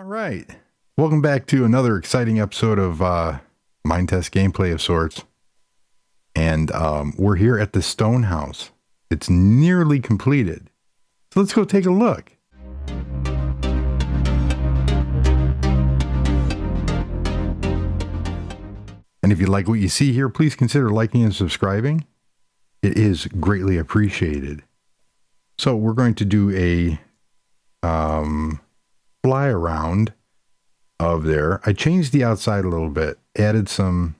All right. Welcome back to another exciting episode of Minetest gameplay of sorts. And we're here at the stone house. It's nearly completed. So let's go take a look. And if you like what you see here, please consider liking and subscribing. It is greatly appreciated. So we're going to do a fly around of there. I changed the outside a little bit, added some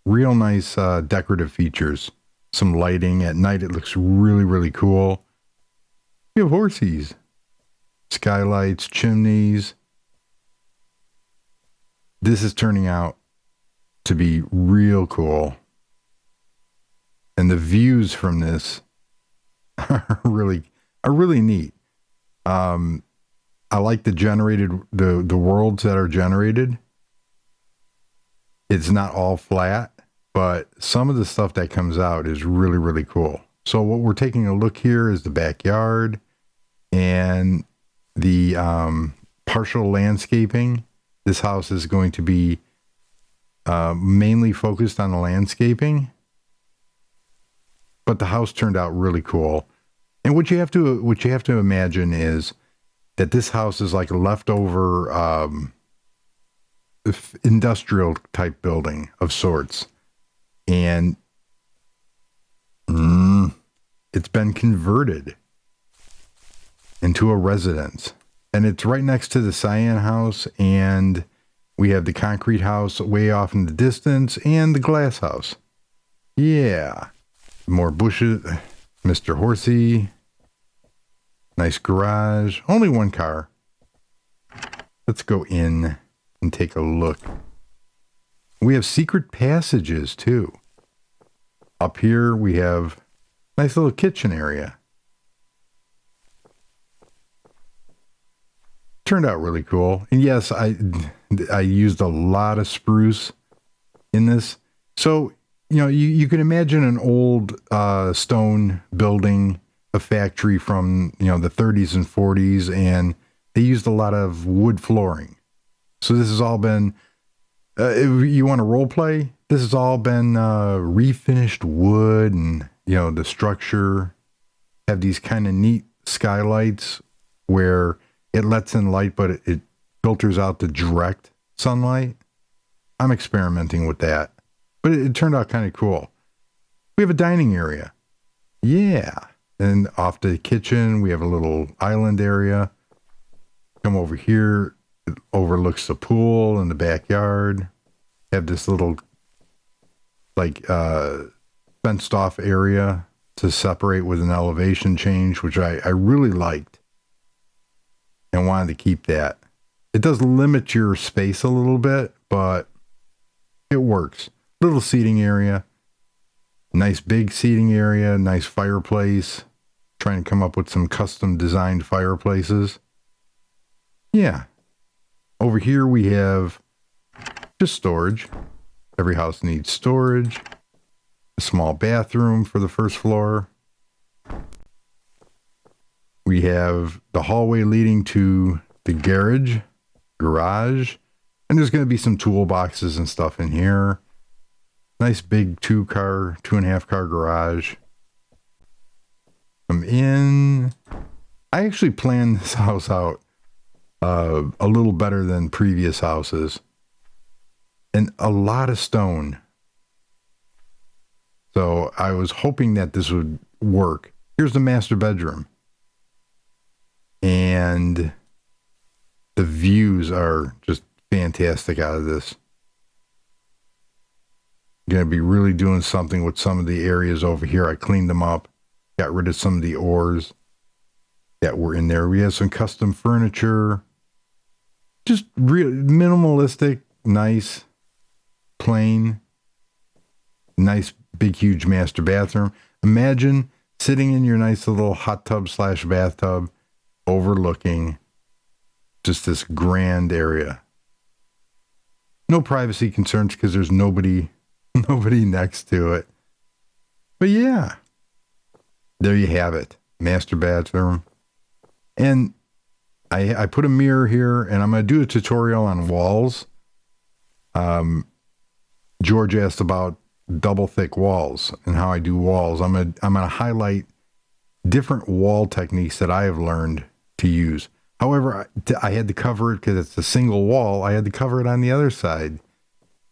real nice decorative features, some lighting. At night it looks really, really cool. We have horsies, skylights, chimneys. This is turning out to be real cool. And the views from this are really neat. I like the worlds that are generated. It's not all flat, but some of the stuff that comes out is really, really cool. So what we're taking a look here is the backyard and the partial landscaping. This house is going to be mainly focused on the landscaping, but the house turned out really cool. And what you have to imagine is that this house is like a leftover industrial type building of sorts. And it's been converted into a residence. And it's right next to the cyan house, and we have the concrete house way off in the distance and the glass house. Yeah. More bushes. Mr. Horsey. Nice garage. Only one car. Let's go in and take a look. We have secret passages too. Up here we have a nice little kitchen area. Turned out really cool. And yes, I used a lot of spruce in this. So, you know, you can imagine an old stone building, a factory from, you know, the 30s and 40s, and they used a lot of wood flooring. So this has all been, if you want to role play, this has all been refinished wood, and, you know, the structure have these kind of neat skylights where it lets in light, but it filters out the direct sunlight. I'm experimenting with that, but it turned out kind of cool. We have a dining area. Yeah. And off the kitchen, we have a little island area. Come over here, it overlooks the pool in the backyard. Have this little, like, fenced off area to separate with an elevation change, which I really liked and wanted to keep that. It does limit your space a little bit, but it works. Little seating area. Nice big seating area, nice fireplace. Trying to come up with some custom designed fireplaces. Yeah. Over here we have just storage. Every house needs storage. A small bathroom for the first floor. We have the hallway leading to the garage. And there's going to be some toolboxes and stuff in here. Nice big 2.5 car garage. I'm in. I actually planned this house out a little better than previous houses. And a lot of stone. So I was hoping that this would work. Here's the master bedroom. And the views are just fantastic out of this. Going to be really doing something with some of the areas over here. I cleaned them up, got rid of some of the oars that were in there. We have some custom furniture, just real minimalistic, nice, plain, nice, big, huge master bathroom. Imagine sitting in your nice little hot tub / bathtub overlooking just this grand area. No privacy concerns because there's nobody next to it. But yeah, there you have it. Master bathroom. And I put a mirror here, and I'm going to do a tutorial on walls. George asked about double thick walls and how I do walls. I'm gonna highlight different wall techniques that I have learned to use. However, I had to cover it because it's a single wall. I had to cover it on the other side.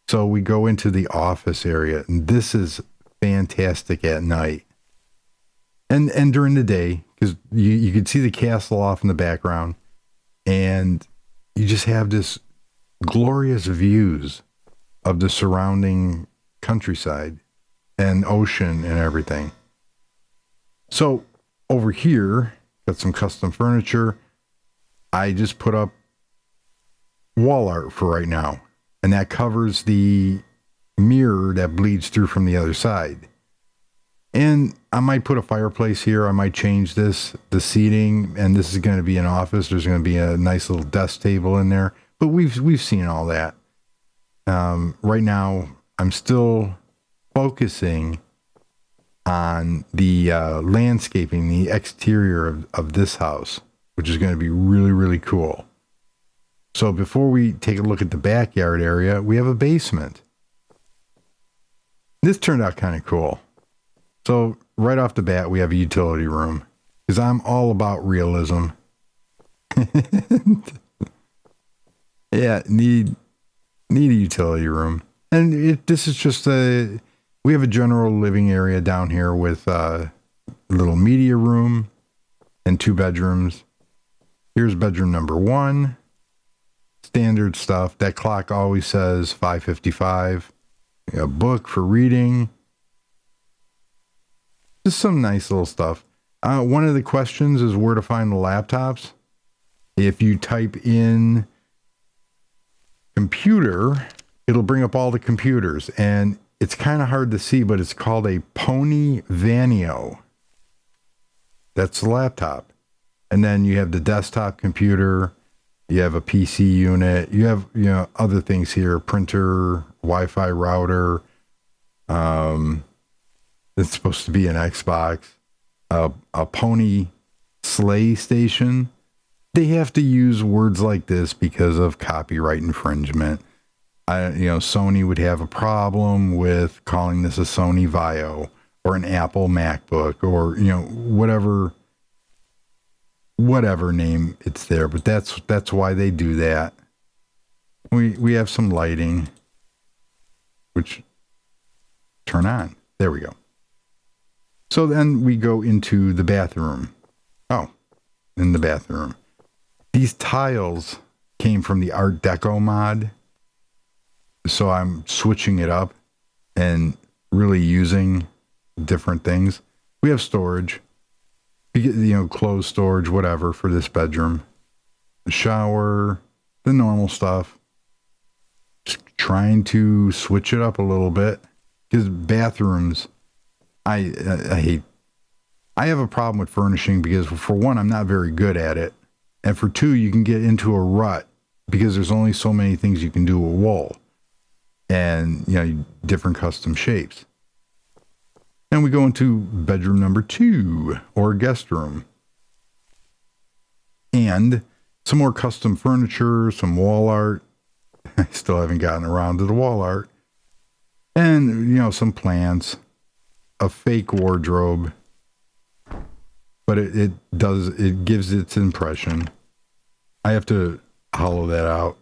So we go into the office area, and this is fantastic at night and during the day, because you can see the castle off in the background, and you just have this glorious views of the surrounding countryside and ocean and everything. So over here, got some custom furniture. I just put up wall art for right now, and that covers the mirror that bleeds through from the other side. And I might put a fireplace here. I might change the seating, and this is going to be an office. There's going to be a nice little desk table in there, but we've seen all that. Right now, I'm still focusing on the landscaping, the exterior of this house, which is going to be really, really cool. So before we take a look at the backyard area, we have a basement. This turned out kind of cool. So right off the bat, we have a utility room, because I'm all about realism. Yeah, need a utility room. And this is just we have a general living area down here with a little media room and 2 bedrooms. Here's bedroom number 1. Standard stuff. That clock always says 5:55. A book for reading. Just some nice little stuff. One of the questions is where to find the laptops. If you type in computer, it'll bring up all the computers, and it's kind of hard to see, but it's called a Pony Vanio. That's the laptop. And then you have the desktop computer, you have a PC unit, you have, other things here, printer, Wi-Fi router, it's supposed to be an Xbox, a Pony Sleigh station. They have to use words like this because of copyright infringement. Sony would have a problem with calling this a Sony Vaio or an Apple MacBook or, whatever name it's there. But that's why they do that. We have some lighting, which turn on. There we go. So then we go into the bathroom. Oh, in the bathroom. These tiles came from the Art Deco mod. So I'm switching it up and really using different things. We have storage, clothes storage, whatever, for this bedroom. The shower, the normal stuff. Just trying to switch it up a little bit, because bathrooms, I hate. I have a problem with furnishing because, for one, I'm not very good at it. And for 2, you can get into a rut because there's only so many things you can do with wool. And, different custom shapes. And we go into bedroom number 2, or guest room. And some more custom furniture, some wall art. I still haven't gotten around to the wall art. And, some plants. A fake wardrobe. But it gives its impression. I have to hollow that out.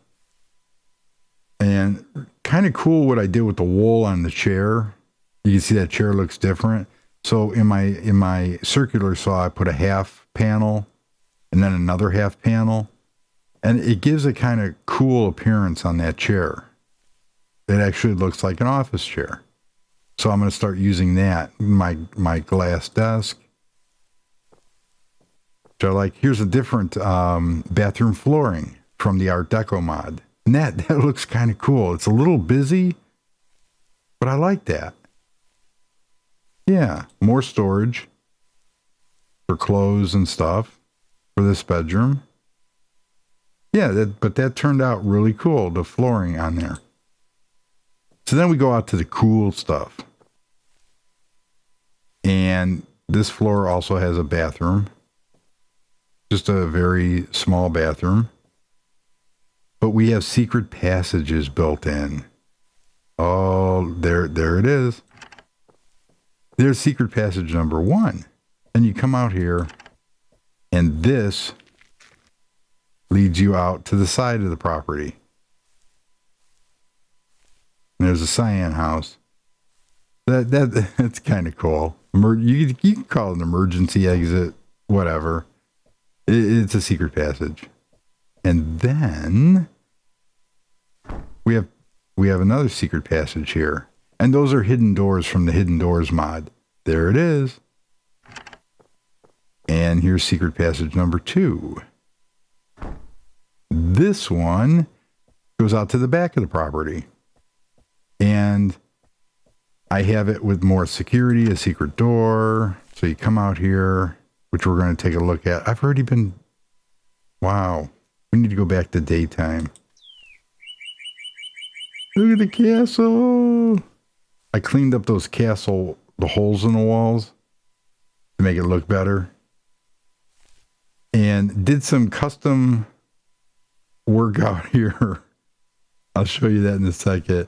And kind of cool what I did with the wool on the chair. You can see that chair looks different. So in my circular saw, I put a half panel and then another half panel. And it gives a kind of cool appearance on that chair. It actually looks like an office chair. So I'm going to start using that. My glass desk. So here's a different bathroom flooring from the Art Deco mod. And that looks kind of cool. It's a little busy, but I like that. Yeah, more storage for clothes and stuff for this bedroom. Yeah, but that turned out really cool, the flooring on there. So then we go out to the cool stuff. And this floor also has a bathroom. just a very small bathroom. But we have secret passages built in. Oh, there it is. There's secret passage number 1. And you come out here, and this leads you out to the side of the property. And there's a cyan house. That's kind of cool. You can call it an emergency exit, whatever. It's a secret passage. And then we have another secret passage here. And those are hidden doors from the Hidden Doors mod. There it is. And here's secret passage number 2. This one goes out to the back of the property. And I have it with more security, a secret door. So you come out here, which we're going to take a look at. I've already been... Wow. We need to go back to daytime. Look at the castle. I cleaned up those the holes in the walls to make it look better. And did some custom work out here. I'll show you that in a second,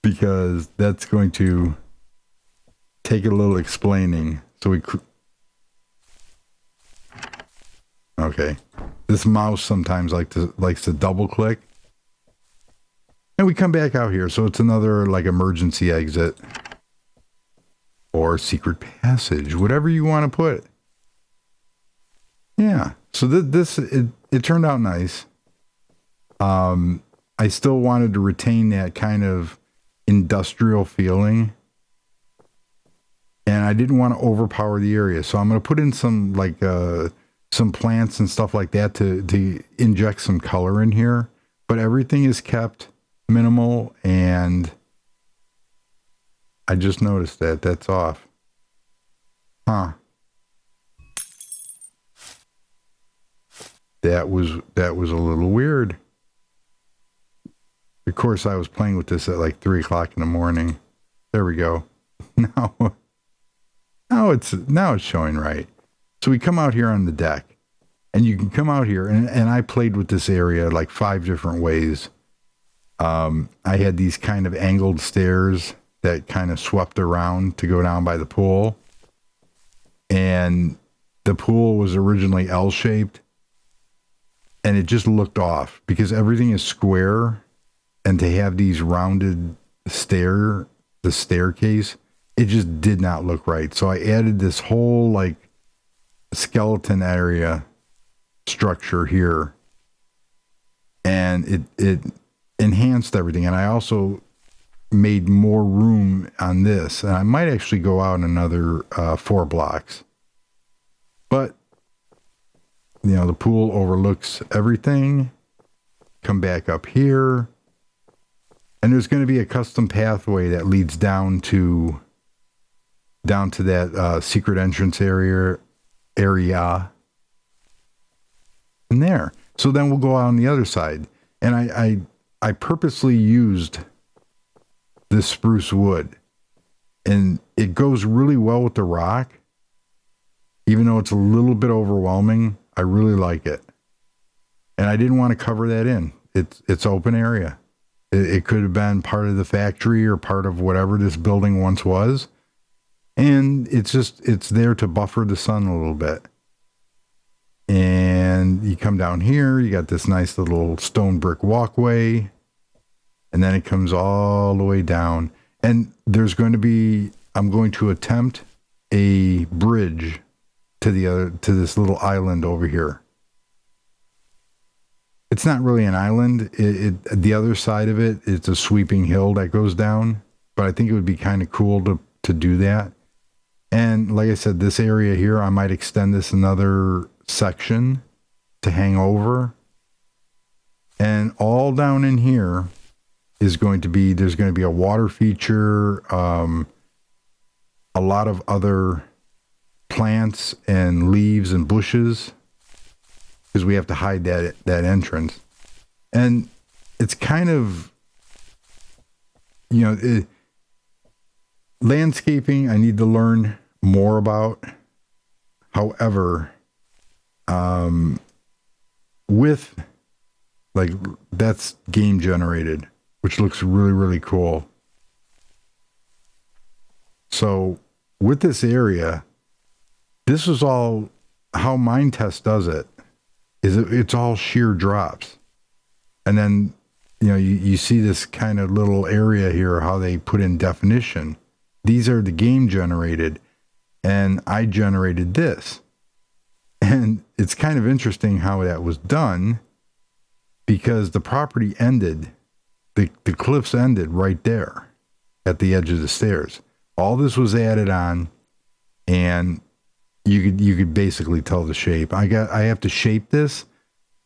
because that's going to take a little explaining. So okay. This mouse sometimes likes to double click. And we come back out here. So it's another like emergency exit or secret passage, whatever you want to put. Yeah. So it turned out nice. I still wanted to retain that kind of industrial feeling. And I didn't want to overpower the area. So I'm going to put in some plants and stuff like that to inject some color in here. But everything is kept minimal, and I just noticed that's off. Huh. That was a little weird. Of course, I was playing with this at like 3 o'clock in the morning. There we go. Now it's showing right. So we come out here on the deck, and you can come out here, and I played with this area like 5 different ways. I had these kind of angled stairs that kind of swept around to go down by the pool. And the pool was originally L-shaped, and it just looked off because everything is square, and to have these rounded the staircase, it just did not look right. So I added this whole like skeleton area structure here, and it enhanced everything. And I also made more room on this, and I might actually go out another 4 blocks. But the pool overlooks everything. Come back up here, and there's going to be a custom pathway that leads down to that secret entrance area in there. So then we'll go out on the other side, and I purposely used this spruce wood, and it goes really well with the rock. Even though it's a little bit overwhelming, I really like it. And I didn't want to cover that in. It's open area. It could have been part of the factory or part of whatever this building once was. And it's there to buffer the sun a little bit. And you come down here, you got this nice little stone brick walkway. And then it comes all the way down. And I'm going to attempt a bridge to this little island over here. It's not really an island. The other side of it's a sweeping hill that goes down, but I think it would be kind of cool to do that. And like I said, this area here, I might extend this another section to hang over. And all down in here there's going to be a water feature, a lot of other plants and leaves and bushes, because we have to hide that entrance. And it's kind of, landscaping I need to learn more about. However, with like that's game generated, which looks really, really cool. So with this area, this is all how Minetest does it. It's all sheer drops. And then, you see this kind of little area here, how they put in definition. These are the game generated, and I generated this. And it's kind of interesting how that was done, because the property ended, the cliffs ended right there at the edge of the stairs. All this was added on, and you could basically tell the shape. I have to shape this,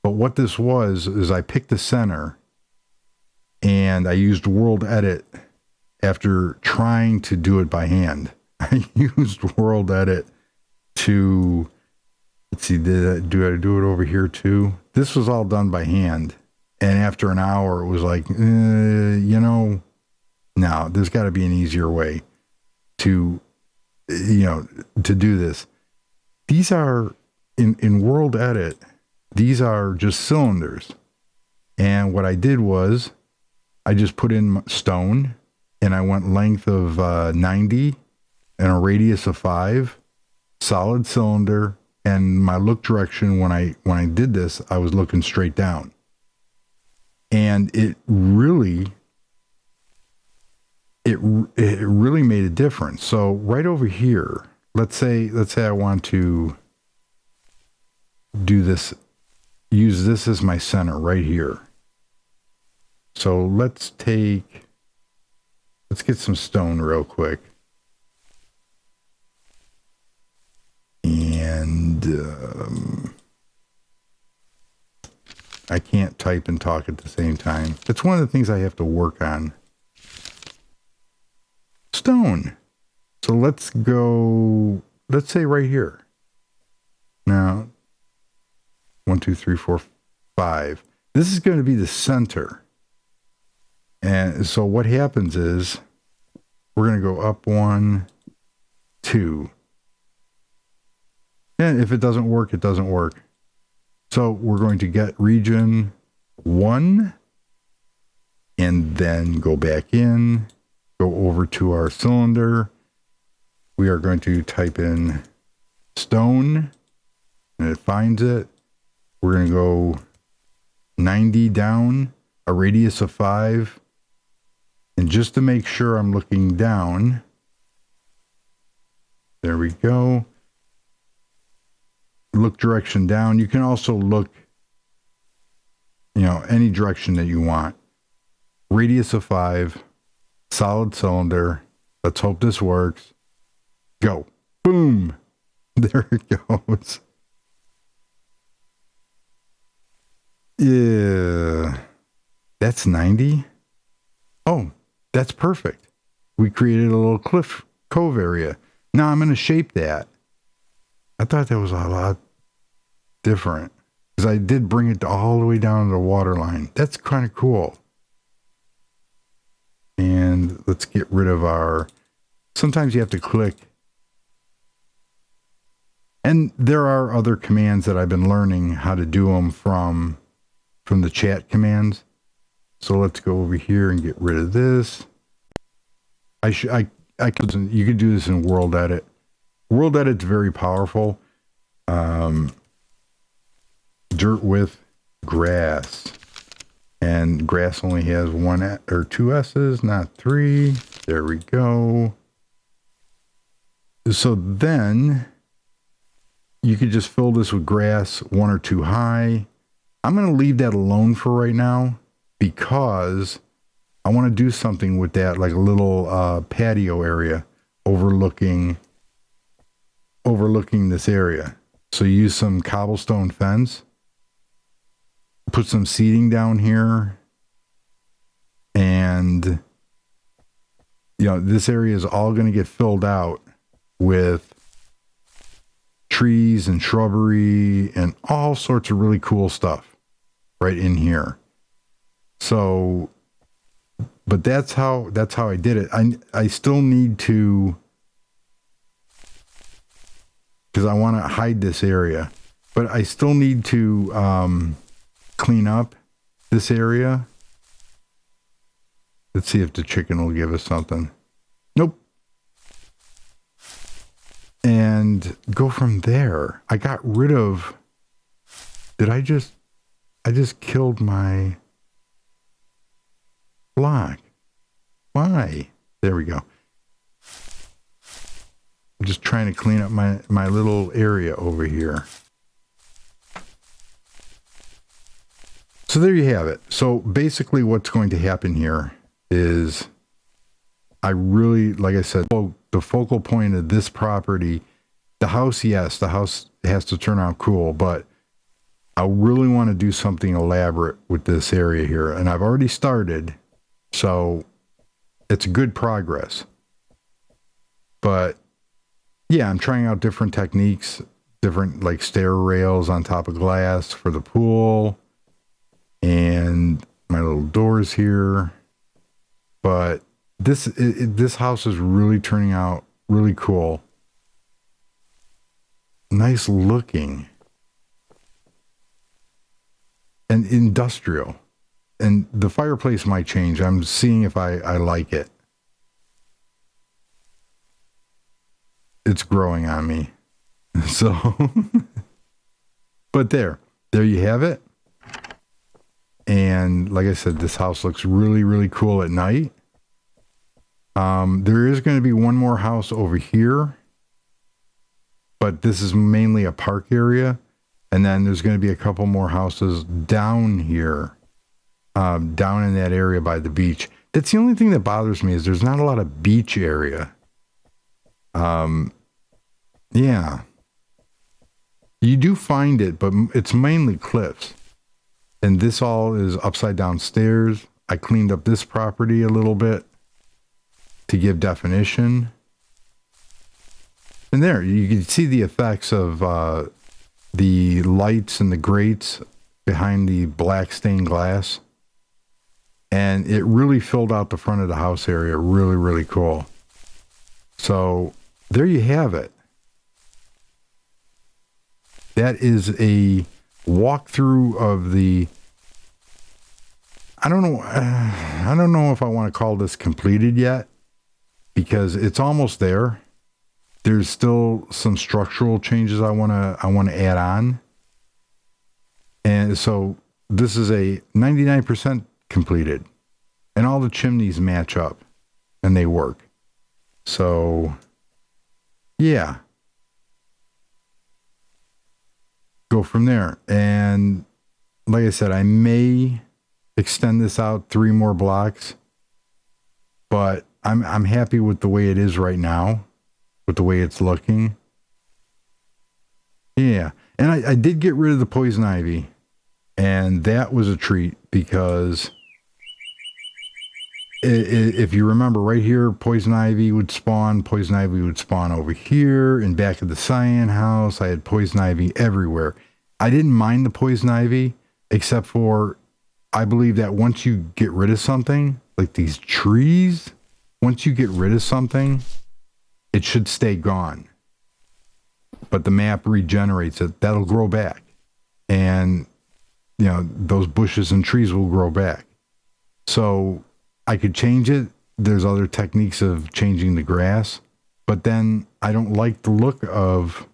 but what this was is I picked the center, and I used World Edit after trying to do it by hand. I used World Edit to, let's see, do I do it over here too? This was all done by hand. And after an hour, it was like, no, there's got to be an easier way to do this. These are, in World Edit, these are just cylinders. And what I did was, I just put in stone, and I went length of 90 and a radius of 5, solid cylinder, and my look direction when I did this, I was looking straight down. And it really made a difference. So right over here, let's say I want to do this, use this as my center right here. So let's get some stone real quick. And I can't type and talk at the same time. It's one of the things I have to work on. Stone. So let's say right here. Now, 1, 2, 3, 4, 5. This is going to be the center. And so what happens is we're going to go up 1, 2. And if it doesn't work, it doesn't work. So we're going to get region 1 and then go back in, go over to our cylinder. We are going to type in stone, and it finds it. We're going to go 90 down, a radius of 5. And just to make sure I'm looking down, there we go. Look direction down. You can also look, any direction that you want. Radius of 5, solid cylinder. Let's hope this works. Go. Boom. There it goes. Yeah. That's 90. Oh, that's perfect. We created a little cliff cove area. Now I'm going to shape that. I thought that was a lot different, because I did bring it all the way down to the water line. That's kind of cool. And let's get rid of sometimes you have to click. And there are other commands that I've been learning how to do them from the chat commands. So let's go over here and get rid of this. You could do this in World Edit. World Edit's very powerful. Dirt with grass. And grass only has 1 or 2 S's, not 3. There we go. So then you could just fill this with grass 1 or 2 high. I'm going to leave that alone for right now, because I want to do something with that, like a little patio area overlooking this area. So you use some cobblestone fence, put some seating down here, and this area is all going to get filled out with trees and shrubbery and all sorts of really cool stuff right in here. So, but that's how I did it. I still need to, because I want to hide this area. but I still need to clean up this area. Let's see if the chicken will give us something. Nope. And go from there. I got rid of... I just killed my block. Why? There we go. I'm just trying to clean up my little area over here. So there you have it. So basically what's going to happen here is I really, like I said, the focal point of this property, the house, yes, the house has to turn out cool, but I really want to do something elaborate with this area here. And I've already started, so it's good progress. But yeah, I'm trying out different techniques, different like stair rails on top of glass for the pool and my little doors here. But this house is really turning out really cool. Nice looking. And industrial. And the fireplace might change. I'm seeing if I like it. It's growing on me. So, but there you have it. And like I said, this house looks really, really cool at night. There is going to be one more house over here, but this is mainly a park area. And then there's going to be a couple more houses down here, down in that area by the beach. That's the only thing that bothers me is there's not a lot of beach area. Yeah. You do find it, but it's mainly cliffs. And this all is upside down stairs. I cleaned up this property a little bit to give definition. And there, you can see the effects of the lights and the grates behind the black stained glass. And it really filled out the front of the house area. Really, really cool. So there you have it. That is a walkthrough of the... I don't know if I want to call this completed yet, because it's almost there. There's still some structural changes I want to add on. And so this is a 99% completed. And all the chimneys match up and they work. So yeah. Go from there. And like I said, I may extend this out 3 more blocks, but I'm happy with the way it is right now, with the way it's looking. Yeah. And I did get rid of the poison ivy, and that was a treat because if you remember right here, poison ivy would spawn over here in back of the cyan house. I had poison ivy everywhere. I didn't mind the poison ivy, except for I believe that once you get rid of something, like these trees, once you get rid of something, it should stay gone. But the map regenerates it. That'll grow back. And, you know, those bushes and trees will grow back. So I could change it. There's other techniques of changing the grass. But then I don't like the look of,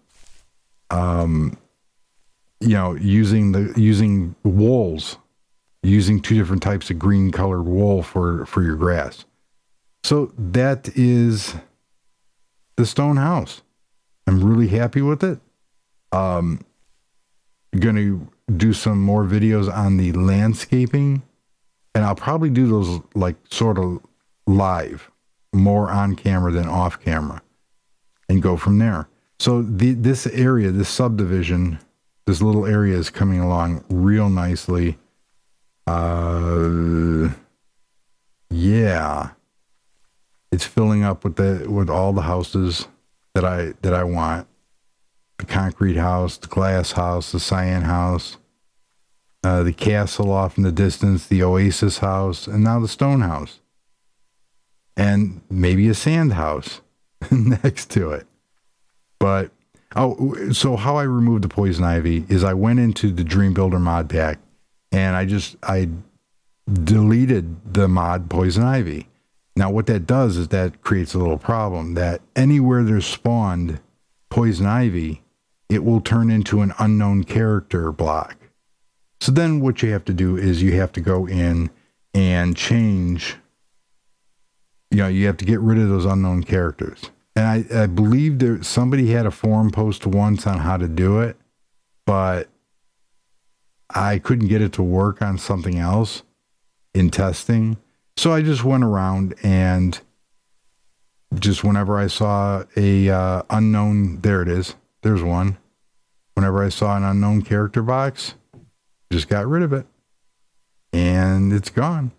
using wools, using 2 different types of green colored wool for your grass. So that is the stone house. I'm really happy with it. Going to do some more videos on the landscaping, and I'll probably do those like sort of live, more on camera than off camera, and go from there. So this area, this subdivision, this little area is coming along real nicely. Yeah. It's filling up with all the houses that I want. The concrete house, the glass house, the cyan house, the castle off in the distance, the oasis house, and now the stone house. And maybe a sand house next to it. But Oh, so how I removed the poison ivy is I went into the Dream Builder mod pack and I deleted the mod poison ivy. Now what that does is that creates a little problem that anywhere there's spawned poison ivy, it will turn into an unknown character block. So then what you have to do is you have to go in and change, you have to get rid of those unknown characters. And I believe somebody had a forum post once on how to do it, but I couldn't get it to work on something else in testing. So I just went around and just whenever I saw a unknown, there it is. There's one. Whenever I saw an unknown character box, just got rid of it. And it's gone.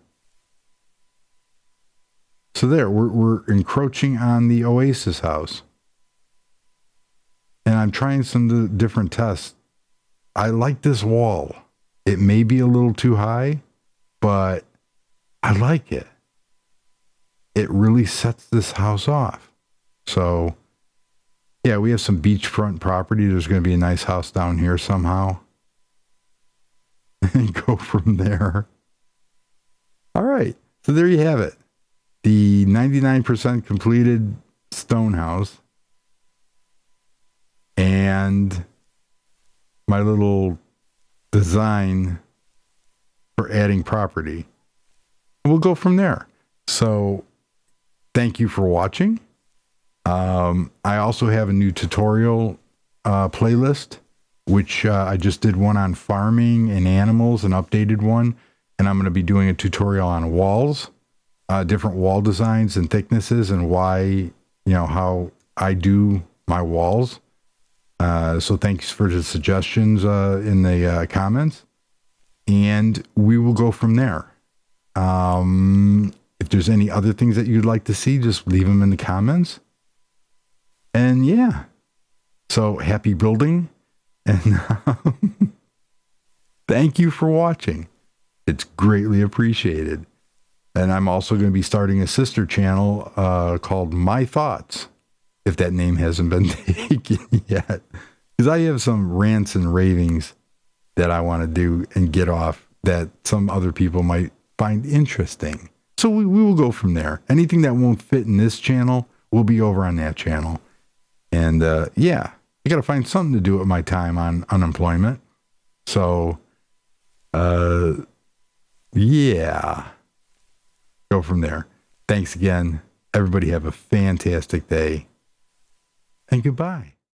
So there, we're encroaching on the Oasis house. And I'm trying some different tests. I like this wall. It may be a little too high, but I like it. It really sets this house off. So, yeah, we have some beachfront property. There's going to be a nice house down here somehow. And go from there. All right. So there you have it. The 99% completed stone house. And my little design for adding property. We'll go from there. So thank you for watching. I also have a new tutorial playlist, which I just did one on farming and animals, an updated one. And I'm going to be doing a tutorial on walls, different wall designs and thicknesses and why, how I do my walls. So thanks for the suggestions in the comments. And we will go from there. If there's any other things that you'd like to see, just leave them in the comments. And yeah, so happy building. And thank you for watching. It's greatly appreciated. And I'm also going to be starting a sister channel called My Thoughts, if that name hasn't been taken yet. Because I have some rants and ravings that I want to do and get off that some other people might find interesting. So we will go from there. Anything that won't fit in this channel will be over on that channel. And yeah, I got to find something to do with my time on unemployment. So, yeah, go from there. Thanks again. Everybody have a fantastic day. And goodbye.